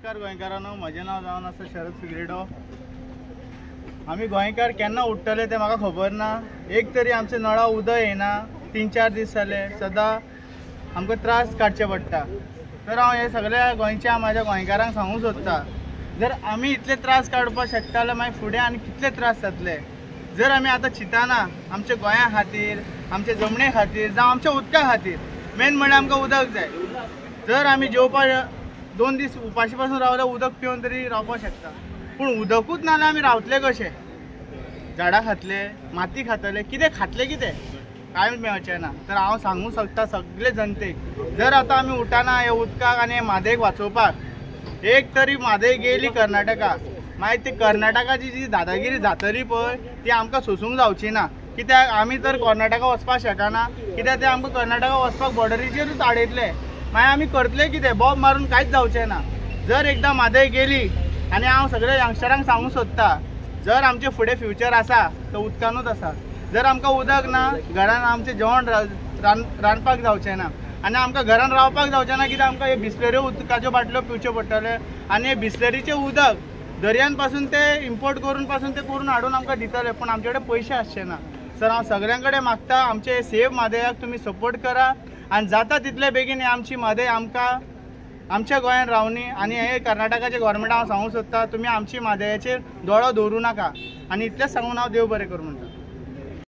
नमस्कार गोंयकारांनो, म्हजें नांव जावन आसा शरद फिगरेडो। आमी गोंयकार केन्ना उठ्ठले ते म्हाका खबर ना। एक तरी आमचे नळा उदक येना, 3-4 दीस जाले, सदां आमकां त्रास काडचे पडटा। तर हांव हे सगळ्या गोंयच्या म्हाज्या गोंयकारांक सांगूं सोदता, जर आमी इतले त्रास काडपाक शकता जाल्यार मागीर फुडें आनी कितले त्रास जातले। जर आमी आतां चिंतना आमच्या गोंया खातीर, आमच्या जमणे खातीर, जावं आमच्या उदका खातीर, मेन म्हणल्यार आमकां उदक जाय। जर आमी जेवपाक 2 दीस उपाशी पासून रावल्यार उदक पिवन तरी रावपाक शकता, पूण उदकूच ना जाल्यार आमी रावतले कशे? झाडां खातले, माती खातले, कितें खातले, कितें कांय मेळचें ना। तर हांव सांगूं सोदता सगळे जनतेक, जर आतां आमी उठना हे उदकाक आनी हे म्हादयक वाचोवपाक, एक तरी म्हादय गेली कर्नाटका, मागीर ती कर्नाटकाची जी दादागिरी जातली पळय ती आमकां सोसूंक जावची ना। कित्याक आमी तर कर्नाटका वचपाक शकना, कित्याक ते आमकां कर्नाटका वचपाक बॉर्डरीचेरूच आडयतले। मागीर आमी करतले कितें? बॉब मारून कांयच जावचें ना। जर एकदां म्हादय गेली, आनी हांव सगळ्या यंगस्टरांक सांगूं सोदता, जर आमचे फुडें फ्युचर आसा तो उदकानूच आसा। जर आमकां उदक ना, घरान आमचें जेवण रांदपाक जावचें ना, आनी आमकां घरान रावपाक जावचें ना, कित्याक आमकां हे बिस्लऱ्यो उदकाच्यो बाटल्यो पिवच्यो पडटले, आनी हे बिस्लरीचें उदक दर्यान पासून ते इम्पोर्ट करून पासून ते करून हाडून आमकां दितले, पूण आमचे कडेन पयशे आसचे ना। सर हांव सगळ्यां कडेन मागता, आमचे सेव म्हादयाक तुमी सपोर्ट करा, आनी जाता तितले बेगीन आमची म्हादय आमकां आमच्या गोंयान रावनी। आनी हे कर्नाटकाचे गोवोरमेंटाक हांव सांगूं सोदता, तुमी आमची म्हादयाचेर दोळो दवरूं नाका। आनी इतलेंच सांगून हांव देव बरें करूं म्हणटा।